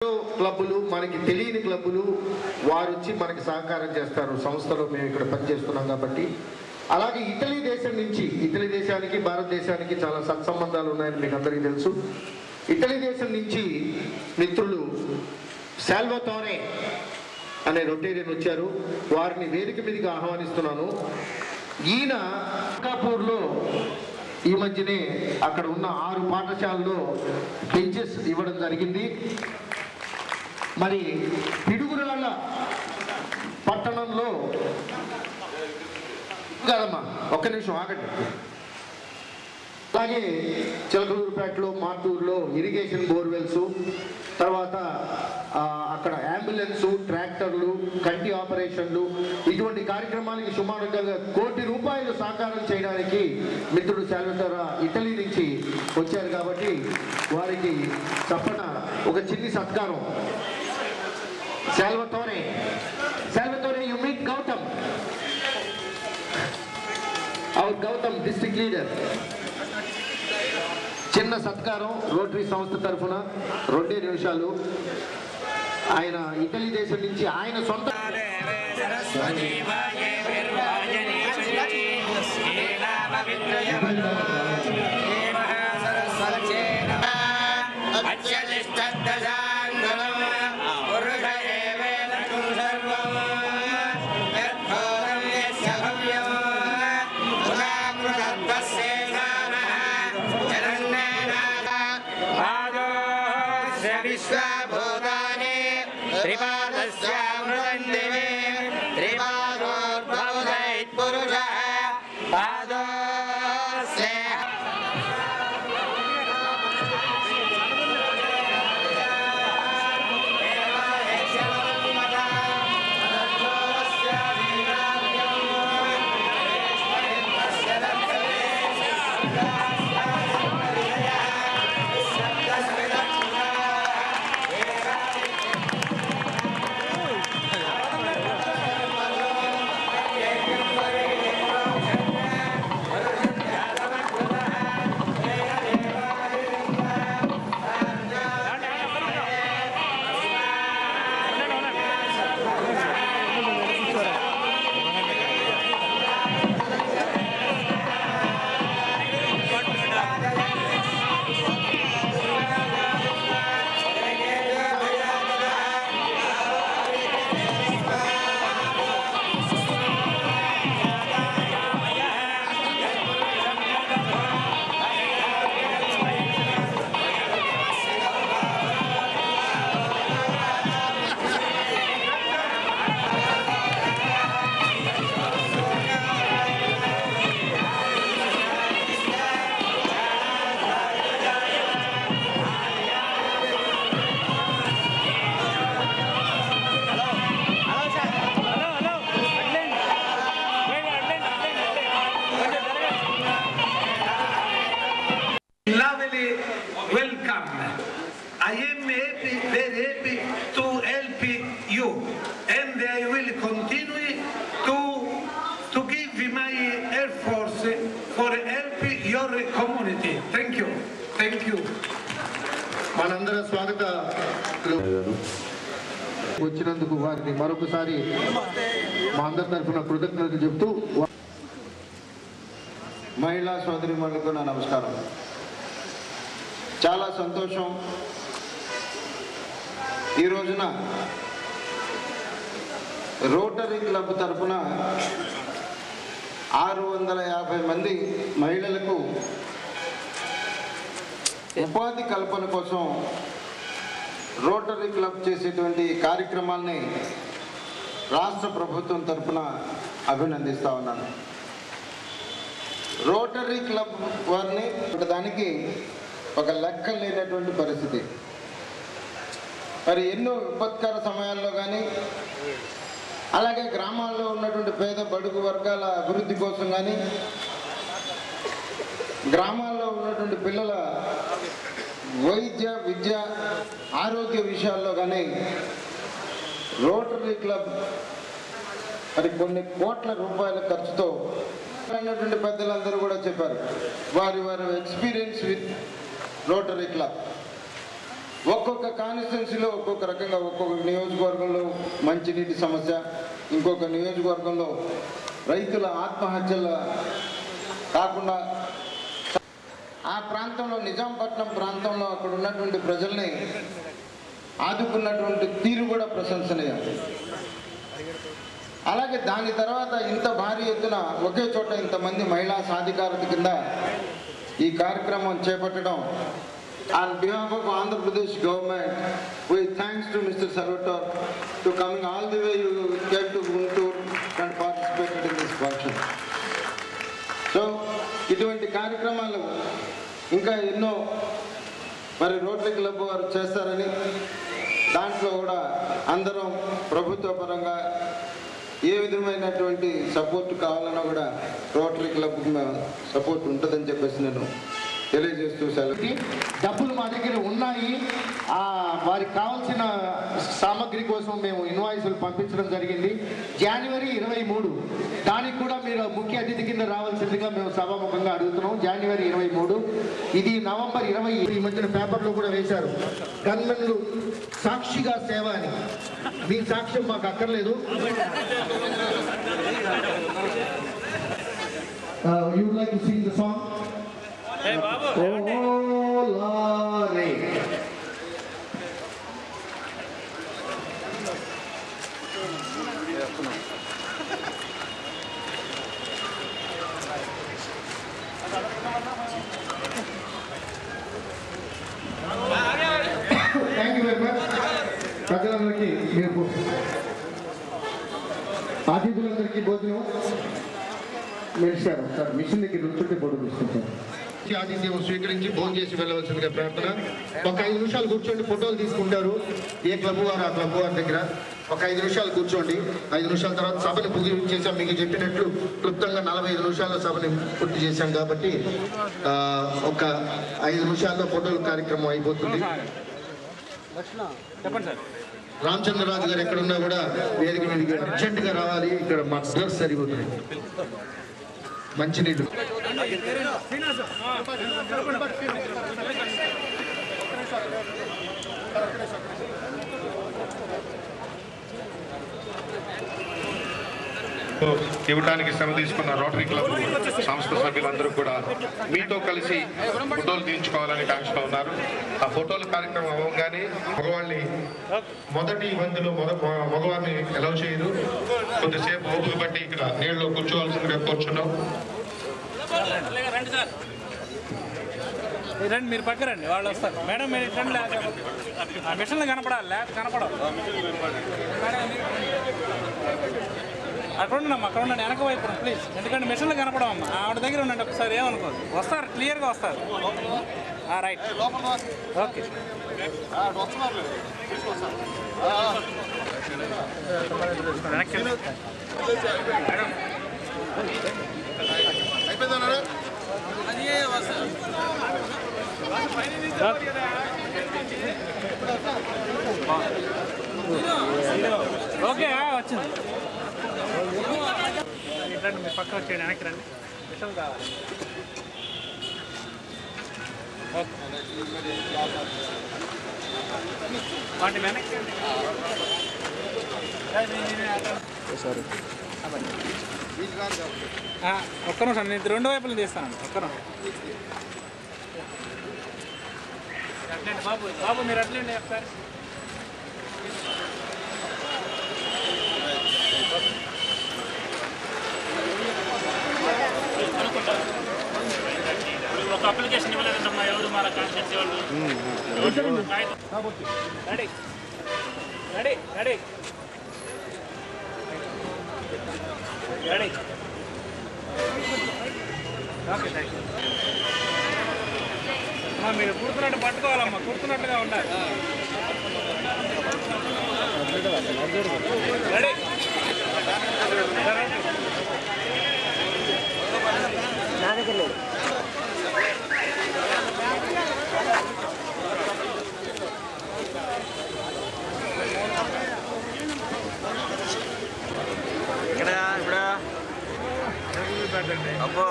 క్లబ్బులు మనకి తెలియని క్లబ్బులు వారు వచ్చి మనకి సహకారం చేస్తారు. సంస్థలో మేము ఇక్కడ పనిచేస్తున్నాం కాబట్టి. అలాగే ఇటలీ దేశం నుంచి, ఇటలీ దేశానికి భారతదేశానికి చాలా సత్సంబంధాలు ఉన్నాయని మీకు అందరికీ తెలుసు. ఇటలీ దేశం నుంచి మిత్రులు సాల్వతోరే అనే రొటేరియన్ వచ్చారు. వారిని వేదిక మీదకి ఆహ్వానిస్తున్నాను. ఈయన కాపూర్లో ఈ మధ్యనే అక్కడ ఉన్న 6 పాఠశాలలో బెంచెస్ ఇవ్వడం జరిగింది. మరి పిడుగురాళ్ళ పట్టణంలో కదమ్మా, ఒక్క నిమిషం ఆగండి. అలాగే చిలకలూరుపేటలో, మార్టూరులో ఇరిగేషన్ బోర్వెల్స్, తర్వాత అక్కడ అంబులెన్స్, ట్రాక్టర్లు, కంటి ఆపరేషన్లు, ఇటువంటి కార్యక్రమానికి సుమారుగా ₹1 కోటి సహకారం చేయడానికి మిత్రుడు సాల్వతోరే ఇటలీ నుంచి వచ్చారు. కాబట్టి వారికి తప్పన ఒక చిన్ని సత్కారం. Salvatore, you meet Gautam, our Gautam district leader. చిన్న సత్కారం రోటరీ సంస్థ తరఫున 2 నిమిషాలు. ఆయన ఇటలీ దేశం నుంచి ఆయన సొంత మనందరం స్వాగత వచ్చినందుకు వారికి మరొకసారి మా అందరి తరఫున కృతజ్ఞతలు చెప్తూ, మహిళా సోదరిమణులకు నా నమస్కారం. చాలా సంతోషం. ఈ రోజున రోటరీ క్లబ్ తరఫున 650 మంది మహిళలకు ఉపాధి కల్పన కోసం రోటరీ క్లబ్ చేసేటువంటి కార్యక్రమాల్ని రాష్ట్ర ప్రభుత్వం తరఫున అభినందిస్తూ ఉన్నాను. రోటరీ క్లబ్ వారిని దానికి ఒక లెక్క లేనటువంటి పరిస్థితి. మరి ఎన్నో విపత్కర సమయాల్లో కానీ, అలాగే గ్రామాల్లో ఉన్నటువంటి పేద బడుగు వర్గాల అభివృద్ధి కోసం కానీ, గ్రామాల్లో ఉన్నటువంటి పిల్లల వైద్య, విద్య, ఆరోగ్య విషయాల్లో కానీ రోటరీ క్లబ్ మరి కొన్ని కోట్ల రూపాయల ఖర్చుతో అన్నటువంటి పెద్దలందరూ కూడా చెప్పారు వారి ఎక్స్పీరియన్స్ విత్ రోటరీ క్లబ్. ఒక్కొక్క కాన్స్టిట్యున్సీలో ఒక్కొక్క రకంగా, ఒక్కొక్క నియోజకవర్గంలో మంచినీటి సమస్య, ఇంకొక నియోజకవర్గంలో రైతుల ఆత్మహత్యల కాకుండా ఆ ప్రాంతంలో నిజాంపట్నం ప్రాంతంలో అక్కడ ఉన్నటువంటి ప్రజల్ని ఆదుకున్నటువంటి తీరు కూడా ప్రశంసనీయం. అలాగే దాని తర్వాత ఇంత భారీ ఎత్తున ఒకే చోట ఇంతమంది మహిళా సాధికారత కింద ఈ కార్యక్రమం చేపట్టడం, on behalf of Andhra Pradesh government, we thanks to Mr. Salvatore to coming all the way you came to Guntur and participated in this function. So ఇటువంటి కార్యక్రమాలు ఇంకా ఎన్నో మరి రోటరీ క్లబ్ వారు చేస్తారని, దాంట్లో కూడా అందరం ప్రభుత్వ పరంగా ఏ విధమైనటువంటి సపోర్ట్ కావాలన్నా కూడా రోటరీ క్లబ్ సపోర్ట్ ఉంటుందని చెప్పేసి నేను తెలియజేస్తూ సెలవు. డబ్బులు మా దగ్గర ఉన్నాయి. వారికి కావాల్సిన సామగ్రి కోసం మేము ఇన్వాయిస్లు పంపించడం జరిగింది. జనవరి 23 దానికి కూడా మీరు ముఖ్య అతిథి కింద రావాల్సిందిగా మేము సభాముఖంగా అడుగుతున్నాం. జనవరి 23. ఇది నవంబర్ 20. ఈ మధ్యన పేపర్లో కూడా వేశారు, గన్మెన్లు సాక్షిగా సేవ అని. మీ సాక్ష్యం మాకు అక్కర్లేదు. You would like to sing the song? Hey Babu, Oh Lord. Thank you very much. ప్రజలందరికీ మీరు అతిథులందరికీ భోజనం మెరిశారు సార్. మిషన్ దగ్గర నుంచుంటే బోర్డు తీసుకుంటారు. ఆతిథ్యం స్వీకరించి భోజనం చేసి వెళ్ళవలసిందిగా ప్రార్థన. ఒక 5 నిమిషాలు కూర్చోండి, ఫోటోలు తీసుకుంటారు. ఏ క్లబ్ వారు ఆ క్లబ్ వారి దగ్గర ఒక 5 నిమిషాలు కూర్చోండి. 5 నిమిషాల తర్వాత సభని ముగించేసాం. మీకు చెప్పినట్లు క్లుప్తంగా 45 నిమిషాల్లో సభని పూర్తి చేశాం కాబట్టి ఒక 5 నిమిషాల్లో ఫోటోల కార్యక్రమం అయిపోతుంది. రామచంద్రరాజు గారు ఎక్కడున్నా కూడా వేదిక మీదకి అర్జెంటుగా రావాలి. ఇక్కడ మా డ్రెస్ సరిపోతుంది. మంచినీళ్ళు ఇవ్వడానికి శ్రమ తీసుకున్న రోటరీ క్లబ్ సంస్థ సభ్యులందరూ కూడా మీతో కలిసి ఫోటోలు తీయించుకోవాలని కాంక్షలో ఉన్నారు. ఆ ఫోటోల కార్యక్రమం అవ్వగానే మగవాళ్ళని మొదటి వంతులో మగవారిని ఎలవ్ చేయరు. కొద్దిసేపు ఓపిక బట్టి ఇక్కడ నీళ్ళలో కూర్చోవలసిందిగా కూర్చున్నాం. రండి, మీరు పక్క రండి, వాళ్ళు వస్తారు. మేడం మీరు రండి, ఆ మిషన్లు కనపడాలి, లేక కనపడవు. అక్కడ ఉండండి, అక్కడ ఉండండి, వెనక వైపు ప్లీజ్. ఎందుకంటే మిషన్లు కనపడవమ్మా. ఆవిడ దగ్గర ఉండండి ఒకసారి, ఏమనుకోదు, వస్తారు, క్లియర్గా వస్తారు. Right, okay. ఓకే వచ్చింది. రండి, మీరు పక్క వచ్చేయండి, వెనక్కి రండి. మిషన్ కావాలి. ఓకే, వాటి వెనక్కి ఒక్క నిమిషం, నేను 2 వైపులు తీస్తానండి. ఒక్క నిమిషం అట్లండి బాబు. బాబు మీరు అట్లండి ఒకసారి. ఒక అప్లికేషన్ ఇవ్వలేదంటమ్మా ఎవరు మన కాన్స్టిట్యూన్సీ వాళ్ళు. Ready ready ready ready. Okay, thank you. మీరు కూర్చున్నట్టు పట్టుకోవాలమ్మా, కూర్చున్నట్టుగా ఉండాలి. రెడీ. ఇక్కడ ఇప్పుడు అబ్బో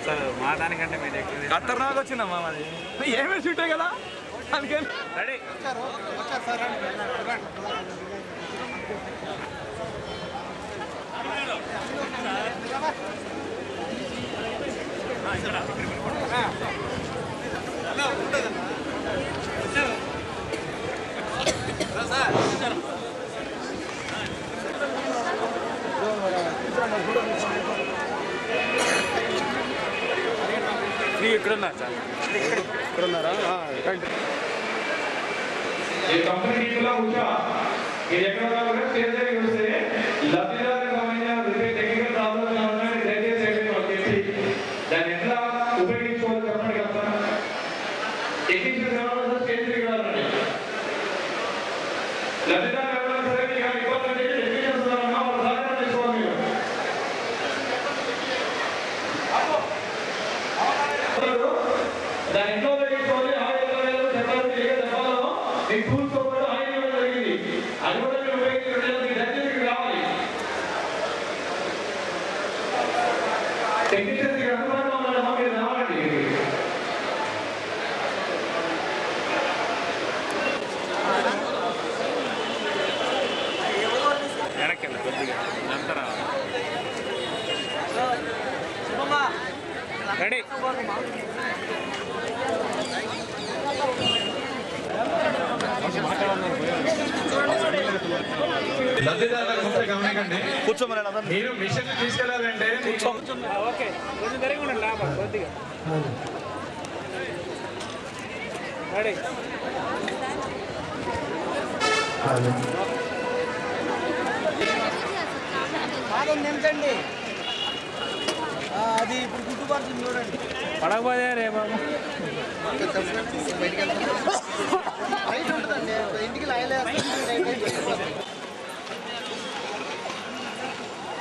సార్ మా దానికంటే మీరు ఎక్కువ ఖతర్నాక్ వచ్చిందమ్మా మరి ఏమే షూటే కదా అందుకని రెడీ ఇక్కడ ఉన్నారు సార్ ఇక్కడ ఉన్నారా ये कंपनी కూడా ఉంచా మీరు ఎక్కడ ఉన్నా స్టేజ్ దగ్గరికి వస్తే లబ్ధిదారులకు సంబంధించిన టెక్నికల్ ప్రాబ్లమ్స్ ఉన్నాయి దయచేసి వాళ్ళకి చెప్పి దాన్ని ఎట్లా ఉపయోగించుకోవాలో చెప్పండి కదా టెక్నీషియన్స్ ఎవరైనా స్టేజ్ దగ్గరికి రావాలండి లబ్ధిదారులు ఎవరైనా సరే మీకు ఇబ్బంది అంటే టెక్నీషియన్స్ ఉన్నారన్నా వాళ్ళు సహకారం చేసుకోవాలి మీరు దాని ఎట్లా ఉపయోగించుకోవాలి మీ టూల్స్తో పాటు ఆయన ఇవ్వడం జరిగింది అది కూడా మీరు ఉపయోగించుకుంటే మీ దగ్గరికి రావాలి టెక్నీషియన్స్ ఇక్కడ అందుబాటులో ఉన్నారమ్మా మీరు రావాలండి వెనక్కి కొద్దిగా అంతరా రెడీ మీరు మిషన్ తీసుకెళ్ళాలంటే ఓకే కొంచెం జరిగి ఉండండి లాభం కొద్దిగా రెడీ నిమిషండి అది ఇప్పుడు గుర్తుపడుతుంది చూడండి పడకపోతే రే బాబు బయటికి ఉంటుందండి ఇంటికి లైన్